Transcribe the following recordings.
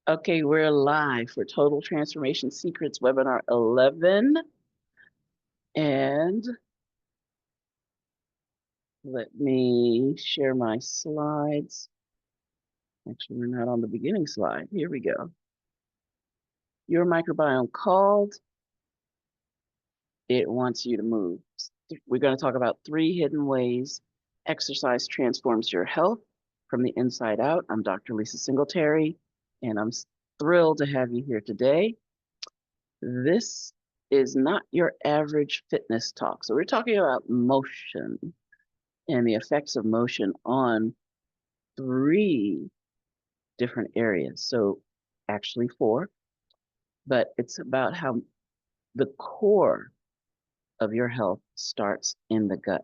Okay, we're live for Total Transformation Secrets webinar 11. And let me share my slides. Actually, we're not on the beginning slide. Here we go. Your microbiome called. It wants you to move. We're going to talk about 3 hidden ways exercise transforms your health from the inside out. I'm Dr. Lisa Singletary, and I'm thrilled to have you here today. This is not your average fitness talk. So we're talking about motion and the effects of motion on 3 different areas. So actually 4, but it's about how the core of your health starts in the gut.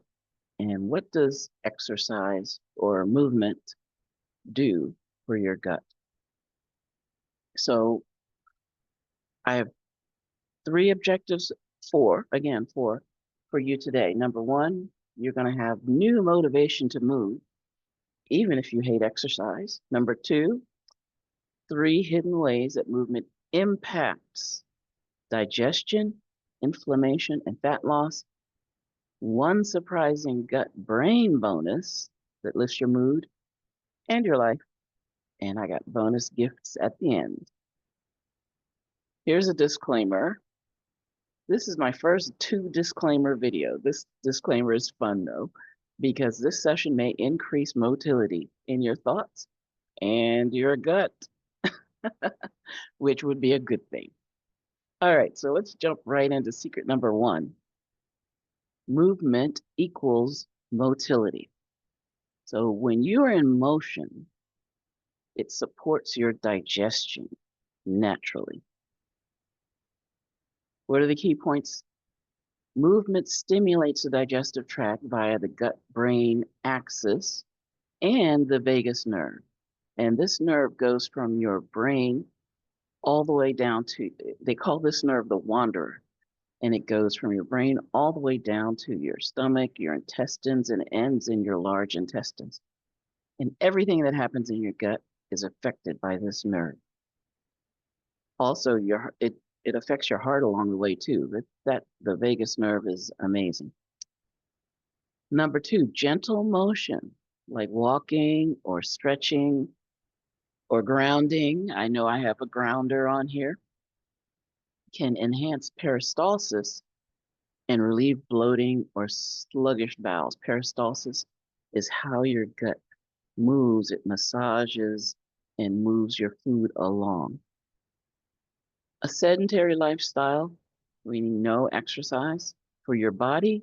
And what does exercise or movement do for your gut? So I have 3 objectives, 4 for you today. Number 1, you're going to have new motivation to move, even if you hate exercise. Number 2, 3 hidden ways that movement impacts digestion, inflammation, and fat loss. 1 surprising gut-brain bonus that lifts your mood and your life. And I got bonus gifts at the end. Here's a disclaimer. This is my first 2 disclaimer video. This disclaimer is fun though, because this session may increase motility in your thoughts and your gut, which would be a good thing. All right, so let's jump right into secret number 1. Movement equals motility. So when you are in motion, it supports your digestion naturally. What are the key points? Movement stimulates the digestive tract via the gut-brain axis and the vagus nerve. And this nerve goes from your brain all the way down to, they call this nerve the wanderer. And it goes from your brain all the way down to your stomach, your intestines, and ends in your large intestines. And everything that happens in your gut is affected by this nerve. Also, it affects your heart along the way too. The vagus nerve is amazing. Number 2, gentle motion, like walking or stretching or grounding. I know I have a grounder on here. Can enhance peristalsis and relieve bloating or sluggish bowels. Peristalsis is how your gut moves. It massages and moves your food along. A sedentary lifestyle, meaning no exercise for your body,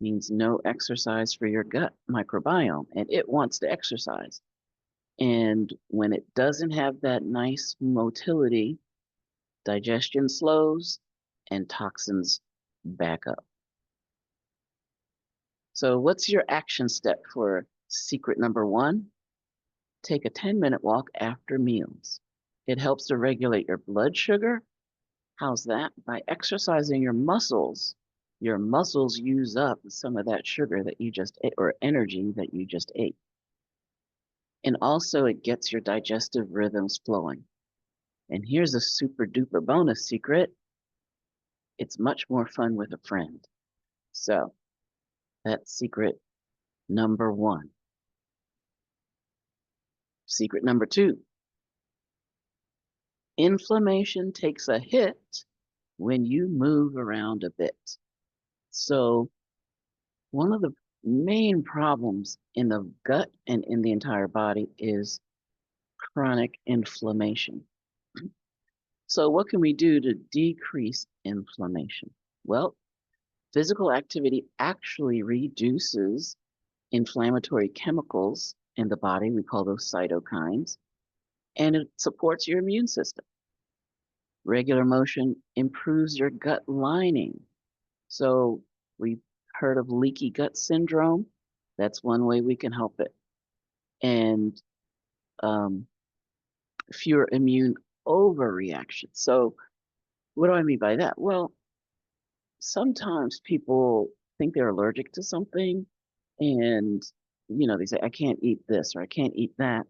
means no exercise for your gut microbiome, and it wants to exercise. And when it doesn't have that nice motility, digestion slows and toxins back up. So what's your action step for secret number 1? Take a 10-minute walk after meals. It helps to regulate your blood sugar. How's that? By exercising your muscles use up some of that sugar that you just ate, or energy that you just ate. And also it gets your digestive rhythms flowing. And here's a super duper bonus secret. It's much more fun with a friend. So that's secret number 1. Secret number 2. Inflammation takes a hit when you move around a bit. So one of the main problems in the gut and in the entire body is chronic inflammation. So what can we do to decrease inflammation? Well, physical activity actually reduces inflammatory chemicals in the body. We call those cytokines, and it supports your immune system. Regular motion improves your gut lining. So we've heard of leaky gut syndrome. That's one way we can help it. And fewer immune overreactions. So what do I mean by that? Well, sometimes people think they're allergic to something and they say, I can't eat this or I can't eat that.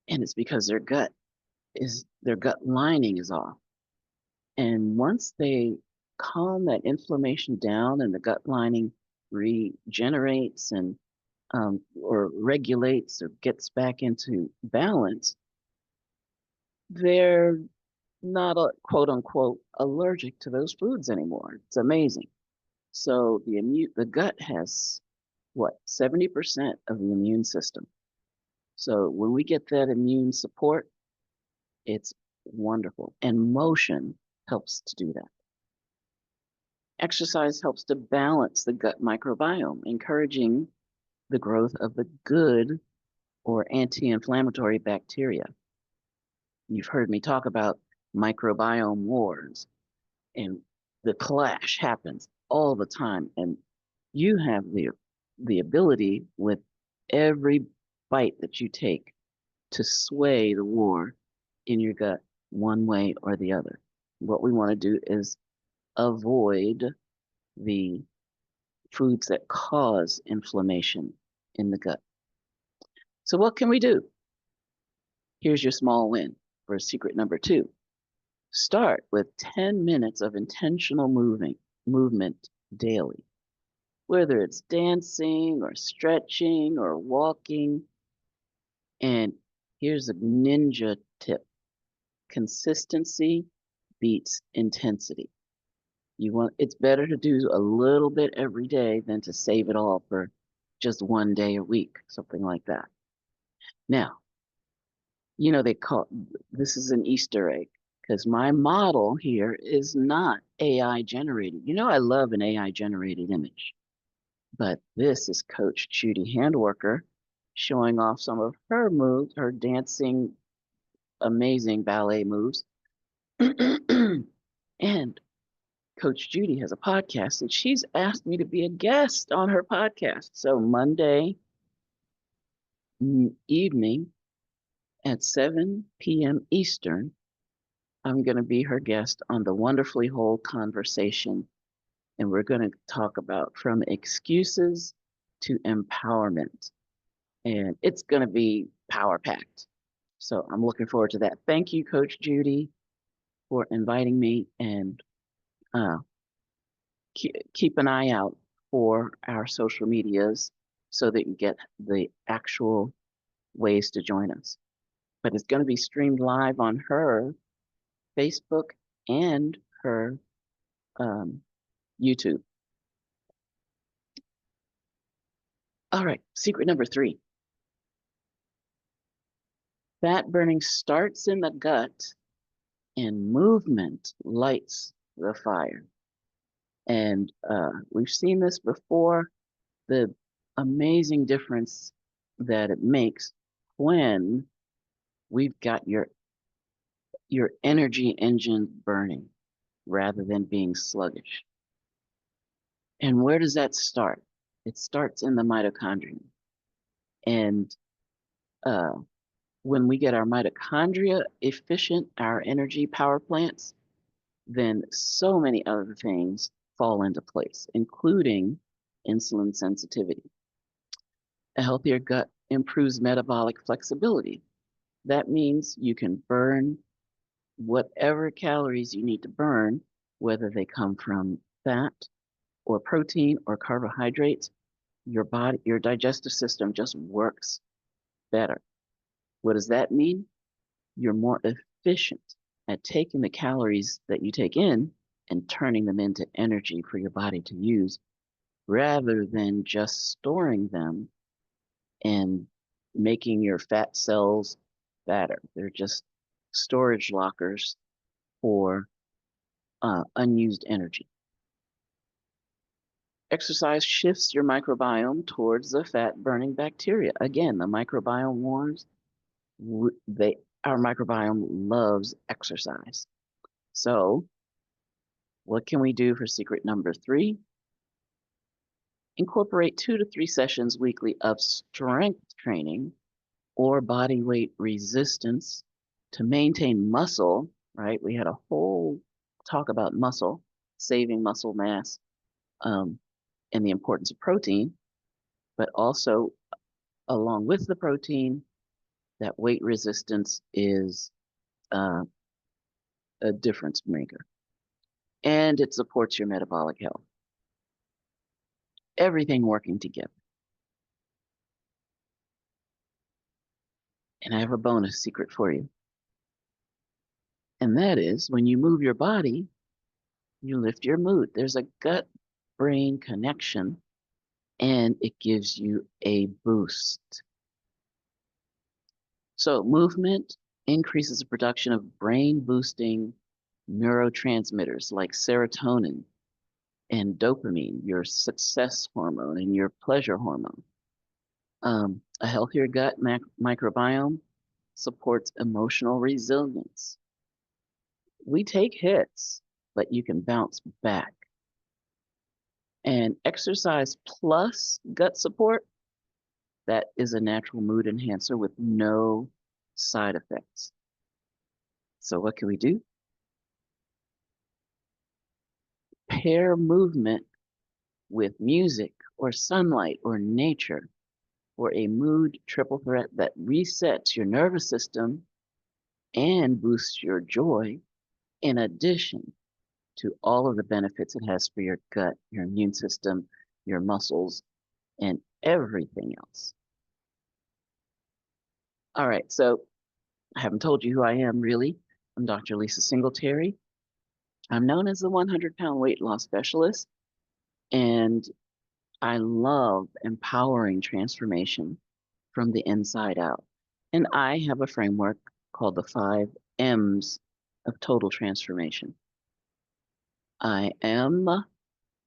And it's because their gut is their gut lining is off. And once they calm that inflammation down and the gut lining regenerates and or regulates or gets back into balance, they're not quote unquote allergic to those foods anymore. It's amazing. So the gut has what 70% of the immune system. So when we get that immune support, it's wonderful. And motion helps to do that. Exercise helps to balance the gut microbiome, encouraging the growth of the good or anti-inflammatory bacteria. You've heard me talk about microbiome wars, and the clash happens all the time. And you have the ability with every bite that you take to sway the war in your gut one way or the other. What we want to do is avoid the foods that cause inflammation in the gut. So what can we do? Here's your small win for secret number 2. Start with 10 minutes of intentional movement daily, whether it's dancing or stretching or walking. And here's a ninja tip. Consistency beats intensity. It's better to do a little bit every day than to save it all for just one day a week, something like that. Now, this is an Easter egg because my model here is not AI generated. I love an AI generated image, but this is Coach Judy Handworker showing off some of her moves, her dancing, amazing ballet moves. And Coach Judy has a podcast, and she's asked me to be a guest on her podcast. So Monday evening at 7 p.m. Eastern, I'm going to be her guest on the Wonderfully Whole Conversation. And we're going to talk about from excuses to empowerment. And it's going to be power packed. So I'm looking forward to that. Thank you, Coach Judy, for inviting me. And keep an eye out for our social medias so that you get the actual ways to join us. But it's going to be streamed live on her Facebook and her YouTube. All right, secret number 3. Fat burning starts in the gut and movement lights the fire. And we've seen this before, the amazing difference that it makes when we've got your energy engine burning rather than being sluggish. And where does that start? It starts in the mitochondria. And when we get our mitochondria efficient, our energy power plants, then so many other things fall into place, including insulin sensitivity. A healthier gut improves metabolic flexibility. That means you can burn whatever calories you need to burn, whether they come from fat or protein or carbohydrates. Your digestive system just works better. What does that mean? You're more efficient at taking the calories that you take in and turning them into energy for your body to use rather than just storing them and making your fat cells fatter. They're just storage lockers for unused energy. Exercise shifts your microbiome towards the fat-burning bacteria. Again, the microbiome wars, our microbiome loves exercise. So what can we do for secret number 3? Incorporate 2 to 3 sessions weekly of strength training or body weight resistance to maintain muscle, right? We had a whole talk about muscle, saving muscle mass, and the importance of protein, but also along with the protein, that weight resistance is uh, a difference maker. And it supports your metabolic health. Everything working together. And I have a bonus secret for you. And that is when you move your body, you lift your mood. There's a gut brain connection, and it gives you a boost. So, movement increases the production of brain boosting neurotransmitters like serotonin and dopamine, your success hormone and your pleasure hormone. A healthier gut microbiome supports emotional resilience. We take hits, but you can bounce back. And exercise plus gut support, that is a natural mood enhancer with no side effects. So what can we do? Pair movement with music or sunlight or nature for a mood triple threat that resets your nervous system and boosts your joy, in addition to all of the benefits it has for your gut, your immune system, your muscles, and everything else. All right, so I haven't told you who I am really. I'm Dr. Lisa Singletary. I'm known as the 100-pound weight loss specialist, and I love empowering transformation from the inside out. And I have a framework called the 5 M's of total transformation. I am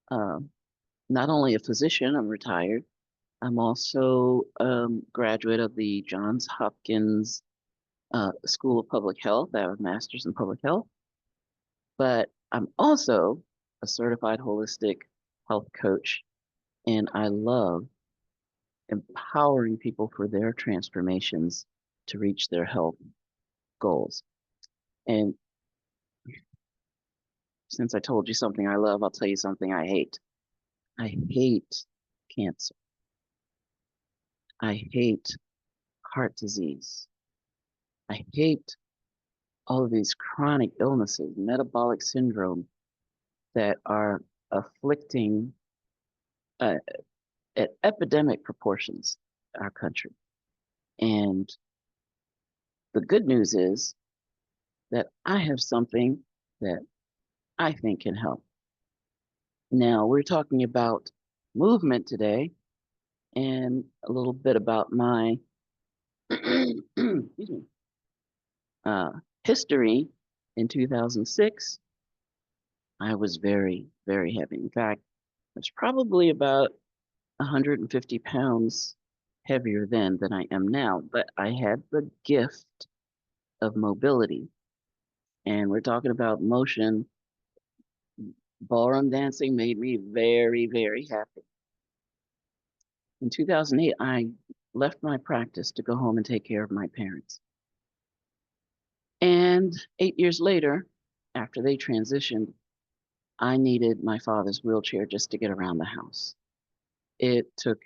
not only a physician, I'm retired, I'm also a graduate of the Johns Hopkins School of Public Health. I have a master's in public health, but I'm also a certified holistic health coach, and I love empowering people for their transformations to reach their health goals. And since I told you something I love, I'll tell you something I hate. I hate cancer. I hate heart disease. I hate all of these chronic illnesses, metabolic syndrome that are afflicting uh, at epidemic proportions our country. And the good news is that I have something that I think can help. Now, we're talking about movement today and a little bit about my excuse me, uh, history. In 2006, I was very, very heavy. In fact, I was probably about 150 pounds heavier then than I am now, but I had the gift of mobility. And we're talking about motion. Ballroom dancing made me very, very happy. In 2008, I left my practice to go home and take care of my parents. And 8 years later, after they transitioned, I needed my father's wheelchair just to get around the house. It took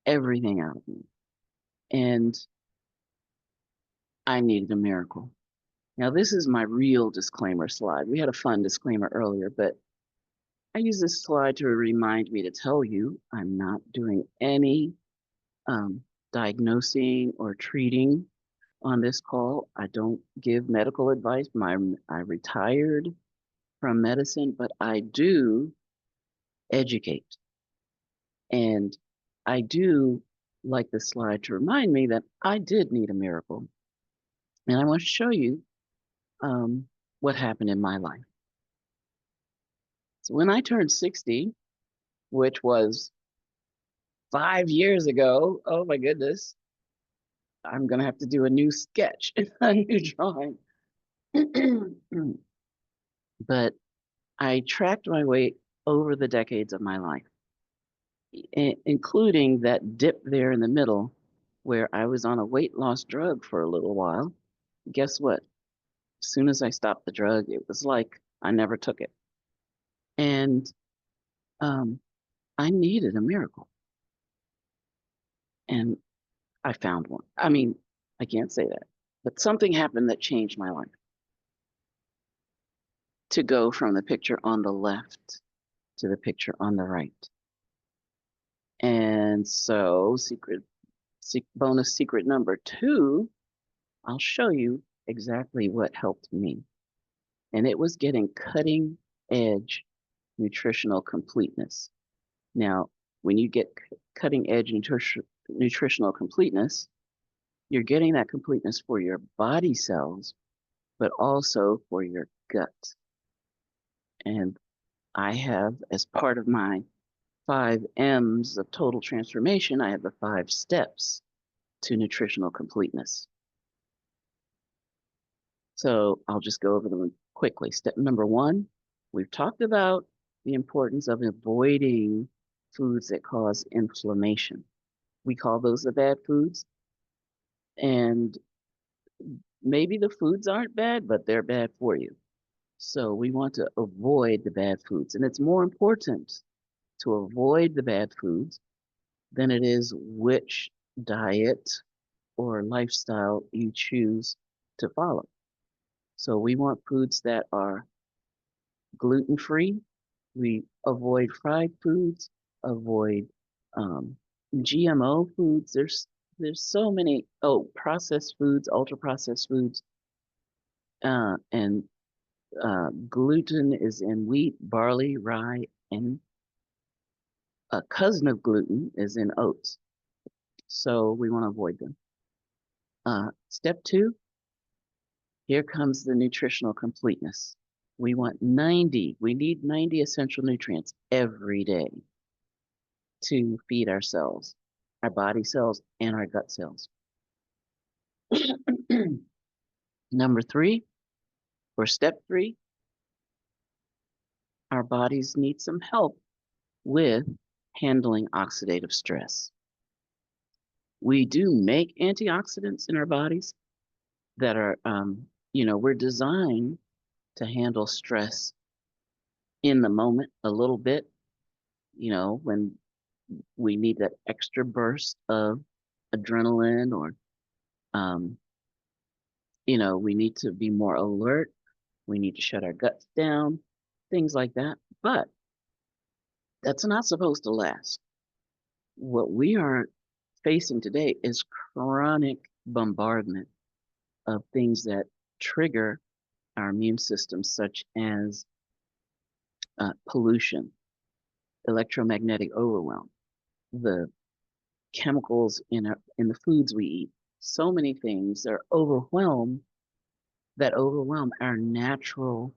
everything out of me. And I needed a miracle. Now, this is my real disclaimer slide. We had a fun disclaimer earlier, but I use this slide to remind me to tell you I'm not doing any diagnosing or treating on this call. I don't give medical advice. I retired from medicine, but I do educate. And I do like this slide to remind me that I did need a miracle. And I want to show you what happened in my life. So when I turned 60, which was 5 years ago, oh my goodness, I'm going to have to do a new sketch, a new drawing. But I tracked my weight over the decades of my life, including that dip there in the middle where I was on a weight loss drug for a little while. Guess what? As soon as I stopped the drug, it was like I never took it. And I needed a miracle. And I found one. I mean, I can't say that, but something happened that changed my life. to go from the picture on the left to the picture on the right. And so bonus secret number 2, I'll show you exactly what helped me. And it was getting cutting edge nutritional completeness. Now, when you get cutting edge nutritional completeness, you're getting that completeness for your body cells, but also for your gut. And I have, as part of my 5 M's of total transformation, I have the 5 steps to nutritional completeness. So I'll just go over them quickly. Step number 1, we've talked about the importance of avoiding foods that cause inflammation. We call those the bad foods. And maybe the foods aren't bad, but they're bad for you. So we want to avoid the bad foods. And it's more important to avoid the bad foods than it is which diet or lifestyle you choose to follow. So we want foods that are gluten-free. We avoid fried foods, avoid GMO foods. There's so many, processed foods, ultra-processed foods, and gluten is in wheat, barley, rye, and a cousin of gluten is in oats. So we want to avoid them. Step 2, here comes the nutritional completeness. We want 90, we need 90 essential nutrients every day to feed ourselves, our body cells, and our gut cells. Number 3, or step 3, our bodies need some help with handling oxidative stress. We do make antioxidants in our bodies that are, we're designed to handle stress in the moment a little bit, when we need that extra burst of adrenaline, or, we need to be more alert. We need to shut our guts down, things like that. But that's not supposed to last. What we are facing today is chronic bombardment of things that trigger our immune system, such as pollution, electromagnetic overwhelm, the chemicals in the foods we eat, so many things that overwhelm our natural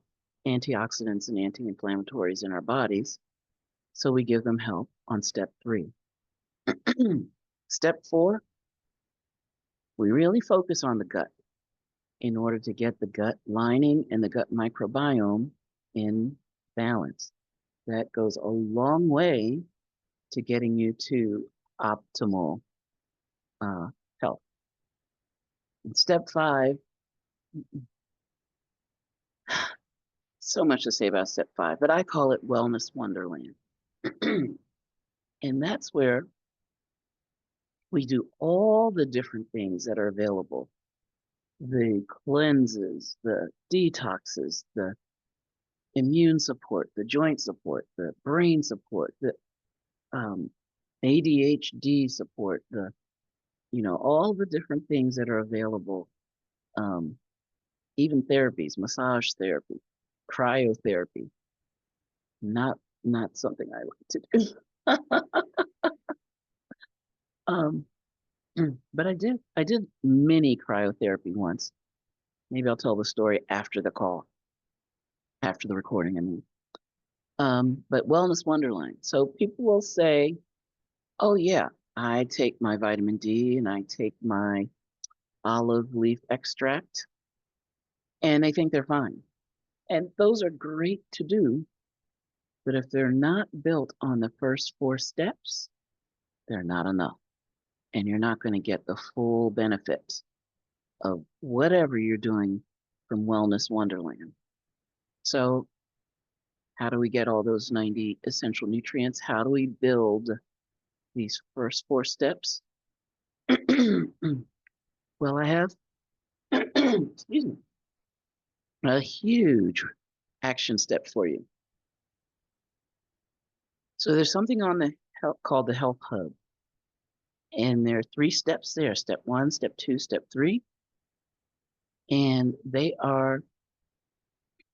antioxidants and anti-inflammatories in our bodies. So we give them help on step 3. Step 4, we really focus on the gut in order to get the gut lining and the gut microbiome in balance. That goes a long way to getting you to optimal health. And step 5, so much to say about step 5, but I call it wellness wonderland. And that's where we do all the different things that are available. The cleanses, the detoxes, the immune support, the joint support, the brain support, the ADHD support, all the different things that are available, even therapies, massage therapy, cryotherapy, not something I like to do. But I did mini cryotherapy once. Maybe I'll tell the story after the call, after the recording, I mean. But wellness wonderland. So people will say, oh yeah, I take my vitamin D and I take my olive leaf extract, and they think they're fine. And those are great to do, but if they're not built on the first 4 steps, they're not enough. And you're not going to get the full benefits of whatever you're doing from Wellness Wonderland. So how do we get all those 90 essential nutrients? How do we build these first 4 steps? Well, I have, excuse me, a huge action step for you. So there's something on the called the Health Hub. And there are 3 steps there, step 1, step 2, step 3. And they are,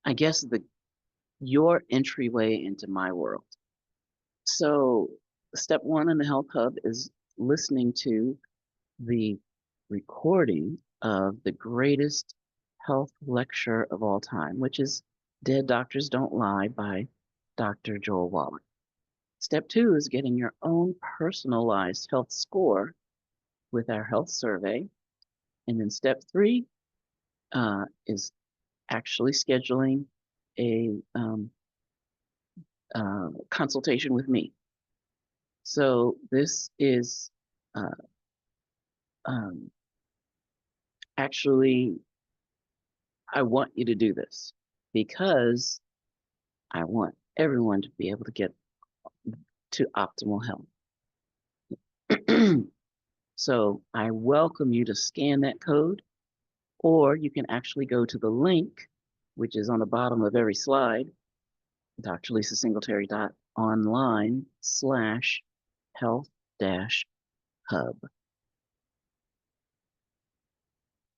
I guess, your entryway into my world. So step 1 in the Health Hub is listening to the recording of the greatest health lecture of all time, which is Dead Doctors Don't Lie by Dr. Joel Wallach. Step 2 is getting your own personalized health score with our health survey. And then step 3 is actually scheduling a consultation with me. So this is actually, I want you to do this because I want everyone to be able to get to optimal health. So I welcome you to scan that code, or you can actually go to the link, which is on the bottom of every slide, drlisasingletary.online/health-hub.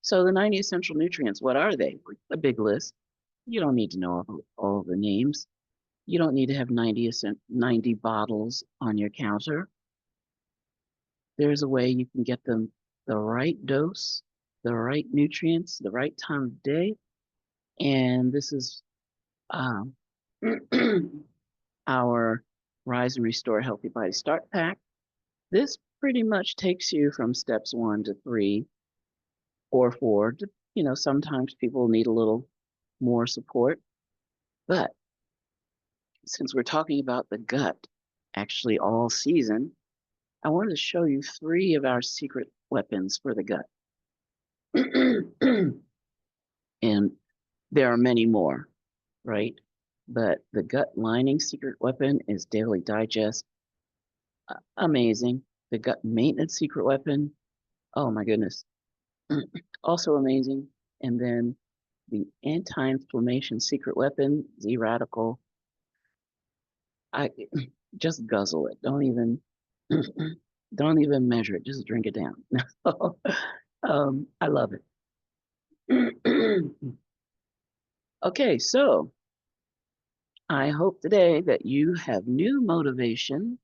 So the 90 essential nutrients, what are they? A big list. You don't need to know all the names. You don't need to have 90 bottles on your counter. There's a way you can get them the right dose, the right nutrients, the right time of day. And this is our Rise and Restore Healthy Body Start Pack. This pretty much takes you from steps 1 to 3 or 4. Sometimes people need a little more support. But since we're talking about the gut actually all season, I wanted to show you 3 of our secret weapons for the gut. And there are many more, right? But the gut lining secret weapon is Daily Digest. Amazing. The gut maintenance secret weapon, oh my goodness, also amazing. And then the anti-inflammation secret weapon, Z-Radical. I just guzzle it. Don't even measure it. Just drink it down. I love it. Okay, so I hope today that you have new motivation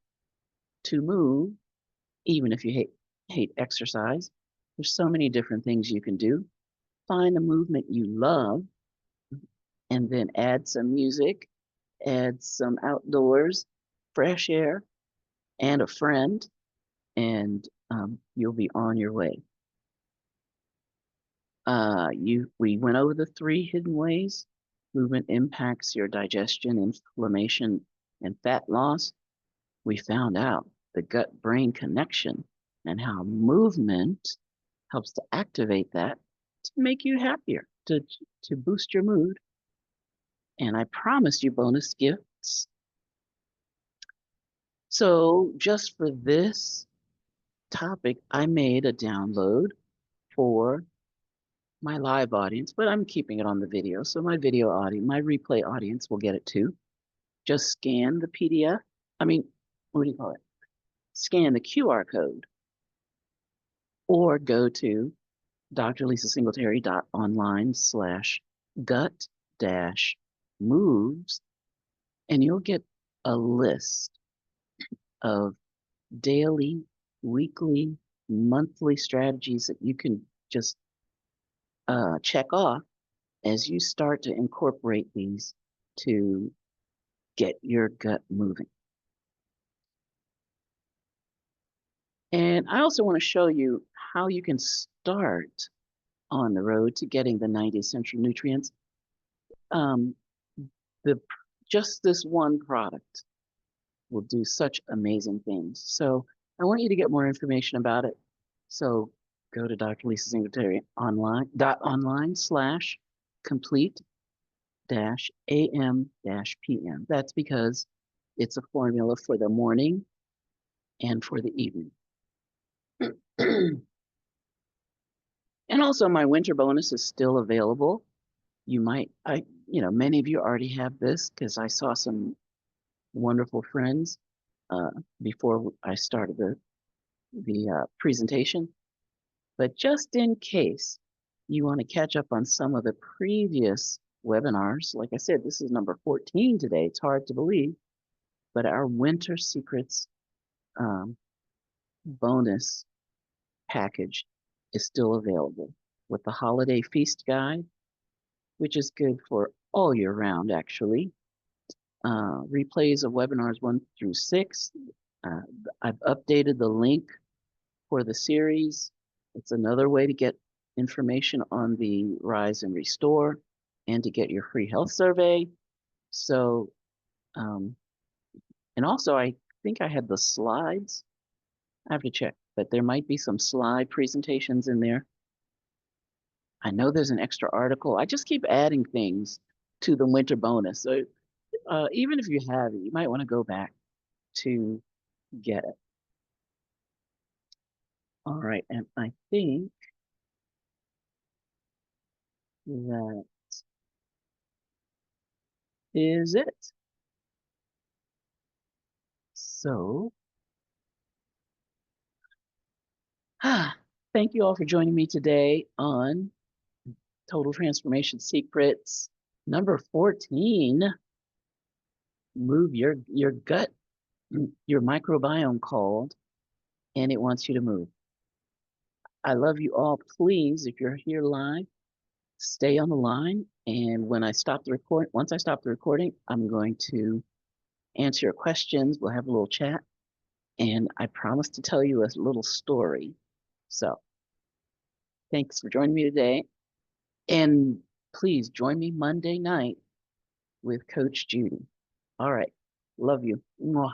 to move, even if you hate exercise. There's so many different things you can do. Find a movement you love, and then add some music, add some outdoors, fresh air, and a friend, and you'll be on your way. We went over the 3 hidden ways movement impacts your digestion, inflammation, and fat loss. We found out the gut-brain connection and how movement helps to activate that to make you happier, to boost your mood. And I promised you bonus gifts. So just for this topic, I made a download for my live audience, but I'm keeping it on the video. So my video audience, my replay audience will get it too. Just scan the PDF. What do you call it? Scan the QR code or go to drlisasingletary.online/gut-moves, and you'll get a list of daily, weekly, monthly strategies that you can just check off as you start to incorporate these to get your gut moving. And I also want to show you how you can start on the road to getting the 90 essential nutrients. Just this one product will do such amazing things. So I want you to get more information about it. So go to drlisasingletary.online/complete-am-pm. That's because it's a formula for the morning and for the evening. And also my winter bonus is still available. many of you already have this because I saw some wonderful friends uh, before I started the presentation. But just in case you want to catch up on some of the previous webinars, like I said, this is number 14 today. It's hard to believe, but our Winter Secrets um, bonus package is still available with the Holiday Feast Guide, which is good for all year round, actually. Replays of webinars 1 through 6. Uh, I've updated the link for the series. It's another way to get information on the Rise and Restore and to get your free health survey. So, um, and also I think I had the slides. I have to check, but there might be some slide presentations in there. I know there's an extra article. I just keep adding things to the winter bonus. So even if you have it, you might want to go back to get it. All right, and I think that is it. So, thank you all for joining me today on Total Transformation Secrets number 14. Move your gut, your microbiome called, and it wants you to move. I love you all. Please, if you're here live, stay on the line. And when I stop the record, once I stop the recording, I'm going to answer your questions. We'll have a little chat. And I promise to tell you a little story. So thanks for joining me today. And please join me Monday night with Coach Judy. All right. Love you. Mwah.